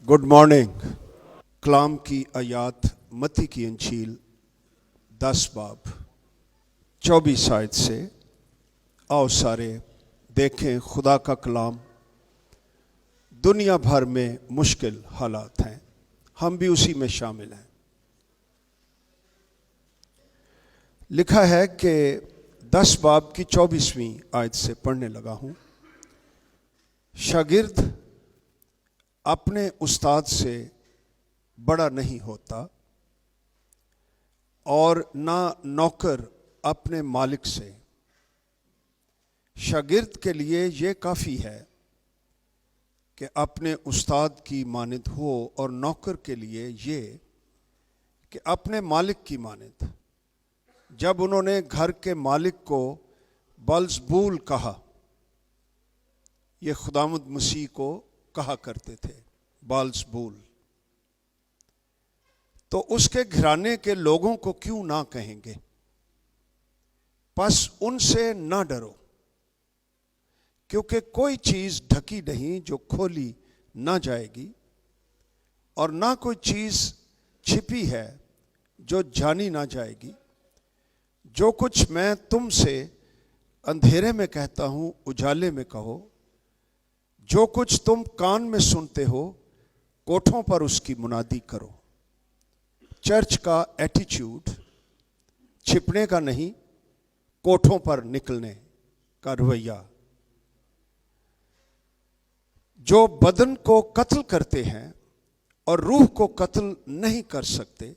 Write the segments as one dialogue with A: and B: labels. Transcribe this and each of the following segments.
A: Good morning. कलाम की आयात मत्ती की इंजील 10 बाब 24 आयत से। आओ सारे देखें खुदा का कलाम। दुनिया भर में मुश्किल हालात हैं, हम भी उसी में शामिल हैं। लिखा है कि 10 बाब की 24वीं आयत से पढ़ने लगा हूं। शागिर्द अपने उस्ताद से बड़ा नहीं होता और ना नौकर अपने मालिक से। शागिर्द के लिए ये काफ़ी है कि अपने उस्ताद की मानिंद हो और नौकर के लिए ये कि अपने मालिक की मानिंद। जब उन्होंने घर के मालिक को बल्ज़बूल कहा, ये खुदावंद मसीह को कहा करते थे बाल्ज़बूल, तो उसके घराने के लोगों को क्यों ना कहेंगे। बस उनसे ना डरो, क्योंकि कोई चीज ढकी नहीं जो खोली ना जाएगी, और ना कोई चीज छिपी है जो जानी ना जाएगी। जो कुछ मैं तुमसे अंधेरे में कहता हूं उजाले में कहो। जो कुछ तुम कान में सुनते हो कोठों पर उसकी मुनादी करो। चर्च का एटीट्यूड छिपने का नहीं, कोठों पर निकलने का रवैया। जो बदन को कत्ल करते हैं और रूह को कत्ल नहीं कर सकते,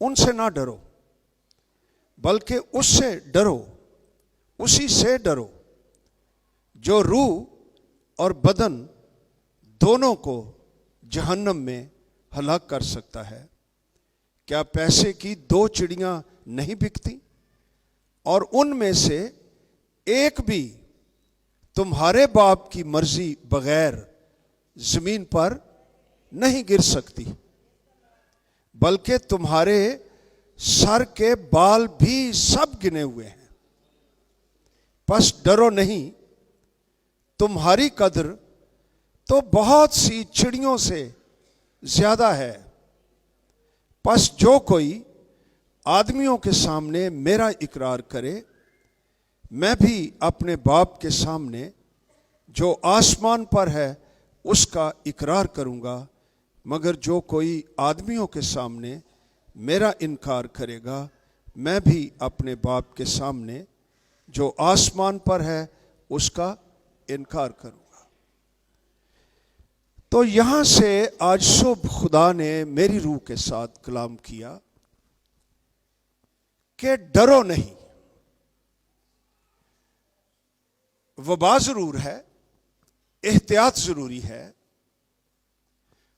A: उनसे ना डरो, बल्कि उससे डरो, उसी से डरो जो रूह और बदन दोनों को जहन्नम में हलाक कर सकता है। क्या पैसे की 2 चिड़ियां नहीं बिकती, और उनमें से एक भी तुम्हारे बाप की मर्जी बगैर जमीन पर नहीं गिर सकती। बल्कि तुम्हारे सर के बाल भी सब गिने हुए हैं। बस डरो नहीं, तुम्हारी कदर तो बहुत सी चिड़ियों से ज्यादा है। बस जो कोई आदमियों के सामने मेरा इकरार करे, मैं भी अपने बाप के सामने जो आसमान पर है उसका इकरार करूंगा। मगर जो कोई आदमियों के सामने मेरा इनकार करेगा, मैं भी अपने बाप के सामने जो आसमान पर है उसका इनकार करूंगा। तो यहां से आज सुबह खुदा ने मेरी रूह के साथ कलाम किया कि डरो नहीं। वबा जरूर है, एहतियात जरूरी है,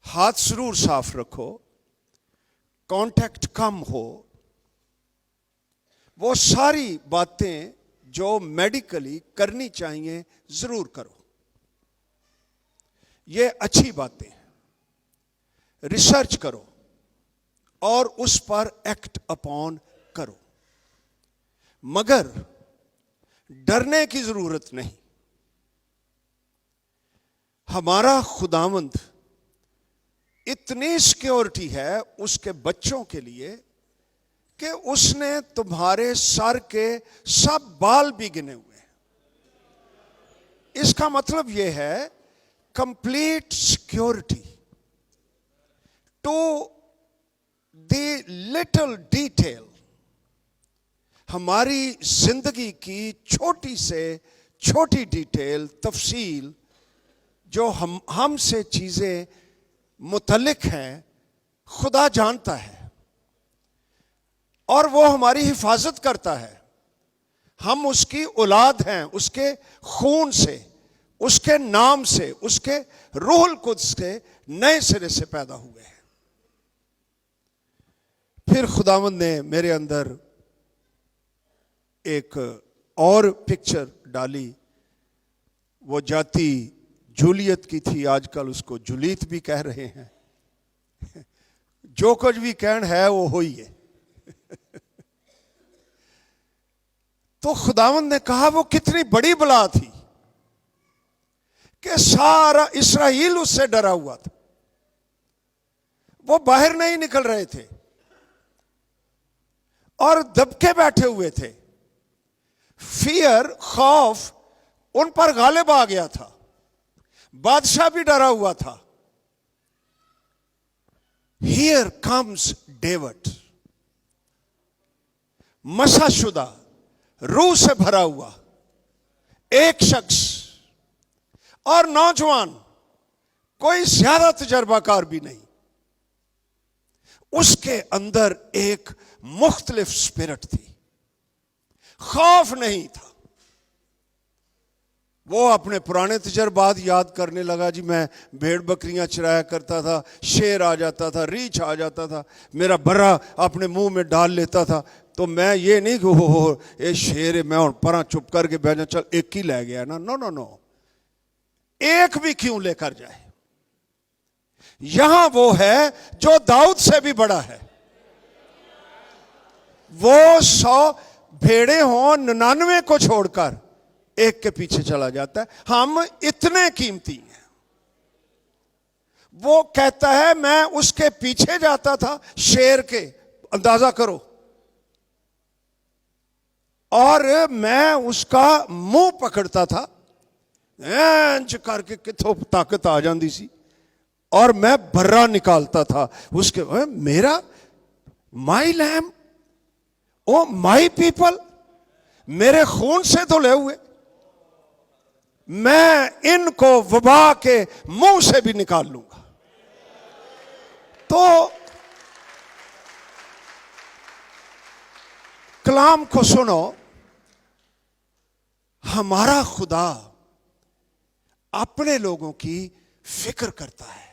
A: हाथ जरूर साफ रखो, कांटेक्ट कम हो, वो सारी बातें जो मेडिकली करनी चाहिए जरूर करो। ये अच्छी बातें हैं, रिसर्च करो और उस पर एक्ट अपॉन करो, मगर डरने की जरूरत नहीं। हमारा खुदावंद इतनी सिक्योरिटी है उसके बच्चों के लिए कि उसने तुम्हारे सर के सब बाल भी गिने हुए हैं। इसका मतलब यह है complete security to the little detail. हमारी जिंदगी की छोटी से छोटी डिटेल, तफसील, जो हमसे चीजें मुतल्लिक हैं, खुदा जानता है और वो हमारी हिफाजत करता है। हम उसकी औलाद हैं, उसके खून से, उसके नाम से, उसके रूहुल कुद्स के नए सिरे से पैदा हुए हैं। फिर खुदावंद ने मेरे अंदर एक और पिक्चर डाली। वो जाति जूलियत की थी, आजकल उसको जूलीत भी कह रहे हैं। जो कुछ भी कहना है वो हो ही है। तो खुदावंद ने कहा वो कितनी बड़ी बला थी कि सारा इस्राएल उससे डरा हुआ था। وہ باہر نہیں نکل رہے تھے اور دبکے بیٹھے ہوئے تھے. فیئر، خوف ان پر غالب آ گیا تھا. بادشاہ بھی ڈرا ہوا تھا. ہیئر کمز ڈیوڈ، مسح شدہ، روح سے بھرا ہوا ایک شخص، اور نوجوان، کوئی زیادہ تجربہ کار بھی نہیں. اس کے اندر ایک مختلف سپرٹ تھی. خوف نہیں تھا. وہ اپنے پرانے تجربات یاد کرنے لگا. جی میں بھیڑ بکریاں چرایا کرتا تھا، شیر آ جاتا تھا، ریچھ آ جاتا تھا، میرا برا اپنے منہ میں ڈال لیتا تھا. تو میں یہ نہیں کہ یہ شیر ہے میں اور پرا چپ کر کے بیٹھا، چل ایک ہی لے گیا نا. نو نو نو، ایک بھی کیوں لے کر جائے. یہاں وہ ہے جو داؤد سے بھی بڑا ہے. وہ 100 بھیڑے ہوں 99 کو چھوڑ کر ایک کے پیچھے چلا جاتا ہے. ہم اتنے قیمتی ہیں. وہ کہتا ہے میں اس کے پیچھے جاتا تھا شیر کے، اندازہ کرو، اور میں اس کا منہ پکڑتا تھا اینج کر کے، کتوں طاقت آ جاندی سی، اور میں برا نکالتا تھا اس کے. میرا مائی لیم، او مائی پیپل، میرے خون سے دھلے ہوئے، میں ان کو وبا کے منہ سے بھی نکال لوں گا. تو کلام کو سنو. ہمارا خدا اپنے لوگوں کی فکر کرتا ہے،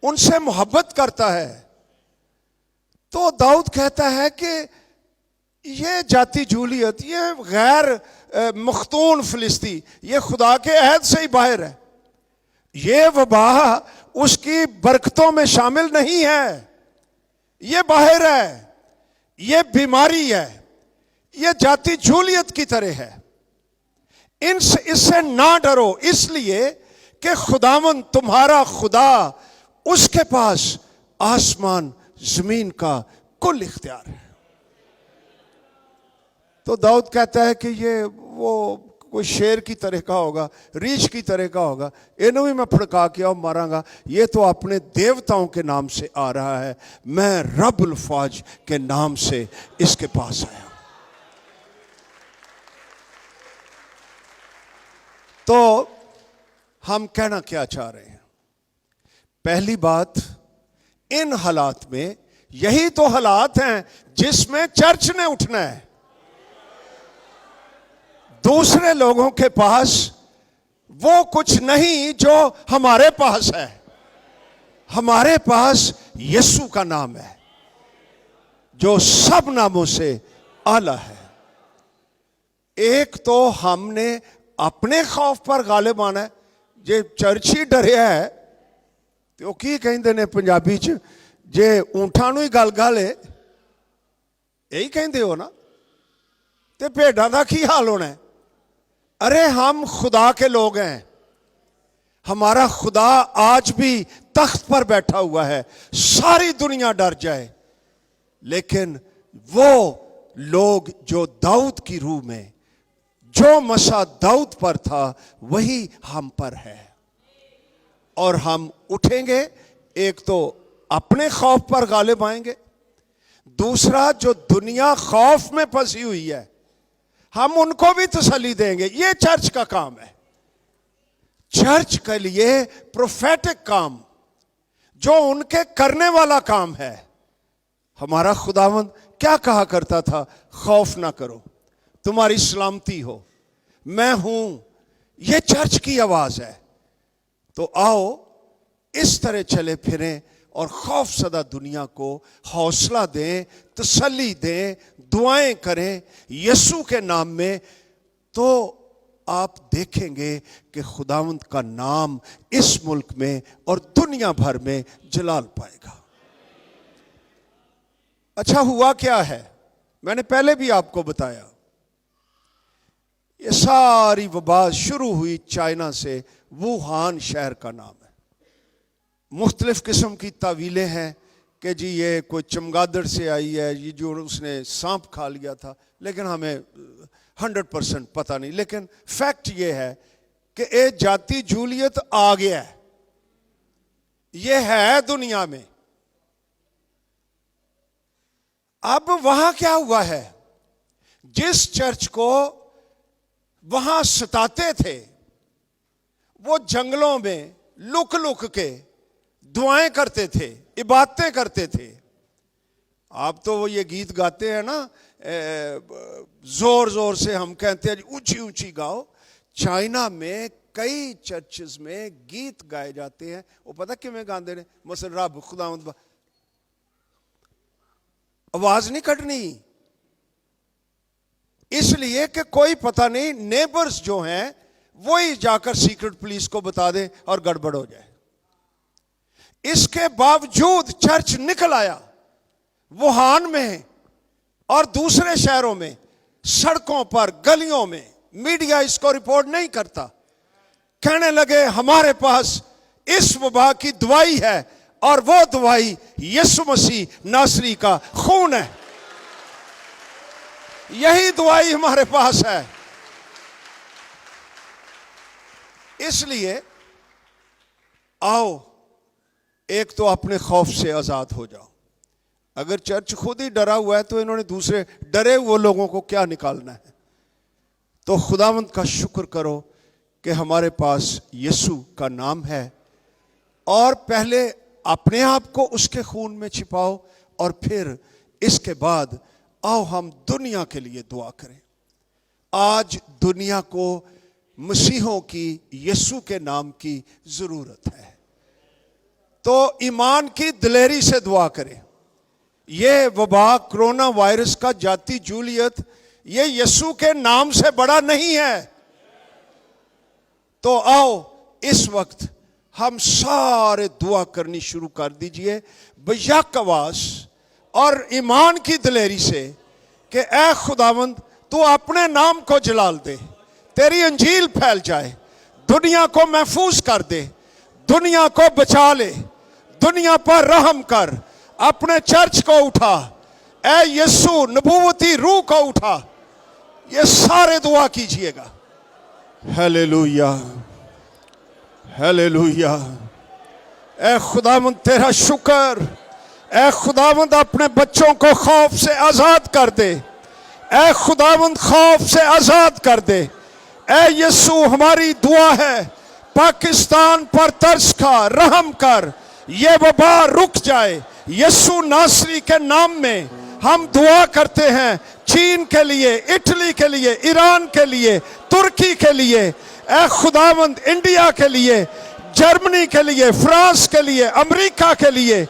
A: ان سے محبت کرتا ہے. تو داؤد کہتا ہے کہ یہ جاتی جولیت، یہ غیر مختون فلسطی، یہ خدا کے عہد سے ہی باہر ہے. یہ وبا اس کی برکتوں میں شامل نہیں ہے، یہ باہر ہے. یہ بیماری ہے، یہ جاتی جولیت کی طرح ہے. اس سے نہ ڈرو، اس لیے کہ خداوند تمہارا خدا، اس کے پاس آسمان زمین کا کل اختیار ہے. تو داؤد کہتا ہے کہ یہ وہ کوئی شیر کی طرح کا ہوگا، ریچھ کی طرح کا ہوگا، انہوں بھی میں پھڑکا کے اور ماراں گا. یہ تو اپنے دیوتاؤں کے نام سے آ رہا ہے، میں رب الفاج کے نام سے اس کے پاس آیا. تو ہم کہنا کیا چاہ رہے ہیں؟ پہلی بات، ان حالات میں، یہی تو حالات ہیں جس میں چرچ نے اٹھنا ہے. دوسرے لوگوں کے پاس وہ کچھ نہیں جو ہمارے پاس ہے. ہمارے پاس یسوع کا نام ہے جو سب ناموں سے اعلیٰ ہے. ایک تو ہم نے اپنے خوف پر غالب آنا ہے. جے چرچی ڈریا ہے تو کی کہندے نے پنجابی چ، جے اونٹاں نوں ہی گل گل ہے، یہی کہندے ہو نا، تے بھیڈاں دا کی حال ہونا ہے. ارے ہم خدا کے لوگ ہیں. ہمارا خدا آج بھی تخت پر بیٹھا ہوا ہے. ساری دنیا ڈر جائے، لیکن وہ لوگ جو داؤد کی روح میں، جو مسا داؤد پر تھا، وہی ہم پر ہے. اور ہم اٹھیں گے. ایک تو اپنے خوف پر غالب آئیں گے، دوسرا جو دنیا خوف میں پھنسی ہوئی ہے ہم ان کو بھی تسلی دیں گے. یہ چرچ کا کام ہے. چرچ کے لیے پروفیٹک کام، جو ان کے کرنے والا کام ہے. ہمارا خداوند کیا کہا کرتا تھا؟ خوف نہ کرو، تمہاری سلامتی ہو، میں ہوں. یہ چرچ کی آواز ہے. تو آؤ اس طرح چلے پھریں اور خوف زدہ دنیا کو حوصلہ دیں، تسلی دیں، دعائیں کریں یسوع کے نام میں. تو آپ دیکھیں گے کہ خداوند کا نام اس ملک میں اور دنیا بھر میں جلال پائے گا. اچھا ہوا کیا ہے؟ میں نے پہلے بھی آپ کو بتایا، یہ ساری وبا شروع ہوئی چائنا سے. ووہان شہر کا نام ہے. मुख्तलिफ किस्म की तावीलें हैं कि जी ये कोई चमगादड़ से आई है, ये जो उसने सांप खा लिया था, लेकिन हमें 100% पता नहीं। लेकिन फैक्ट ये है कि ये जाति जूलियत आ गया है, ये है दुनिया में। अब वहां क्या हुआ है, जिस चर्च को वहां सताते थे, वो जंगलों में लुक लुक के दुआएं करते थे, इबादतें करते थे। आप तो वो ये गीत गाते हैं ना, जोर जोर से हम कहते हैं ऊंची ऊंची गाओ। चाइना में कई चर्चेस में गीत गाए जाते हैं, वो पता किवें गाते हैं, मसल रब खुदावंद, आवाज नहीं कटनी, इसलिए कि कोई पता नहीं नेबर्स जो हैं वही जाकर सीक्रेट पुलिस को बता दें और गड़बड़ हो जाए। इसके बावजूद चर्च निकल आया वुहान में और दूसरे शहरों में, सड़कों पर, गलियों में। मीडिया इसको रिपोर्ट नहीं करता। कहने लगे हमारे पास इस वबा की दवाई है, और वो दवाई यीशु मसीह नासरी का खून है। यही दवाई हमारे पास है। इसलिए आओ, एक तो अपने खौफ से आजाद हो जाओ। अगर चर्च खुद ही डरा हुआ है तो इन्होंने दूसरे डरे हुए लोगों को क्या निकालना है। तो खुदावंद का शुक्र करो कि हमारे पास यीशु का नाम है, और पहले अपने आप को उसके खून में छिपाओ, और फिर इसके बाद आओ हम दुनिया के लिए दुआ करें। आज दुनिया को मसीहों की, यीशु के नाम की जरूरत है। तो ईमान की दिलेरी से दुआ करें। ये वबा, कोरोना वायरस का जाति जूलियत, ये यीशु के नाम से बड़ा नहीं है। तो आओ इस वक्त हम सारे दुआ करनी शुरू कर दीजिए बेशक आवाज और ईमान की दिलेरी से कि ऐ खुदावंद तू अपने नाम को जलाल दे, तेरी अंजील फैल जाए, दुनिया को महफूज कर दे, दुनिया को बचा ले, दुनिया पर रहम कर, अपने चर्च को उठा, ऐ यीशु नबूवती रूह को उठा। ये सारे दुआ कीजिएगा। Hallelujah, hallelujah. ऐ खुदावंद तेरा शुक्र, ऐ खुदावंद अपने बच्चों को खौफ से आजाद कर दे, ऐ खुदावंद खौफ से आजाद कर दे। ऐ यीशु हमारी दुआ है, पाकिस्तान पर तरस खा, रहम कर, ये वबा रुक जाए। यीशु नासरी के नाम में हम दुआ करते हैं, चीन के लिए, इटली के लिए, ईरान के लिए, तुर्की के लिए, ऐ खुदावंद इंडिया के लिए, जर्मनी के लिए, फ्रांस के लिए, अमेरिका के लिए,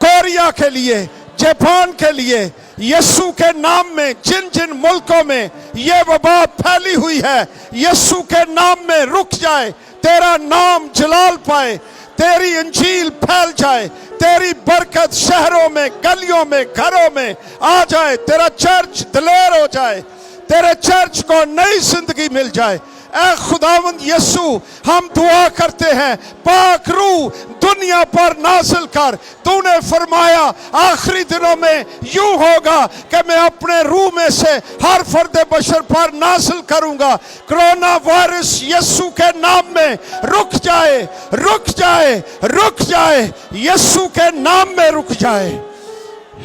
A: कोरिया के लिए, जापान के लिए, यीशु के नाम में जिन जिन मुल्कों में ये वबा फैली हुई है, यीशु के नाम में रुक जाए, तेरा नाम जलाल पाए, तेरी अंजील फैल जाए, तेरी बरकत शहरों में, गलियों में, घरों में आ जाए, तेरा चर्च दिलेर हो जाए, तेरे चर्च को नई जिंदगी मिल जाए। ऐ खुदावंद यीशु हम दुआ करते हैं, पाक रूह दुनिया पर नाज़िल कर। तूने फरमाया आखिरी दिनों में यूं होगा कि मैं अपने रूह में से हर फर्द बशर पर नाज़िल करूंगा। कोरोना वायरस यीशु के नाम में रुक जाए, रुक जाए, रुक जाए, यीशु के नाम में रुक जाए।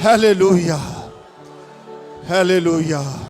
A: Hallelujah, hallelujah.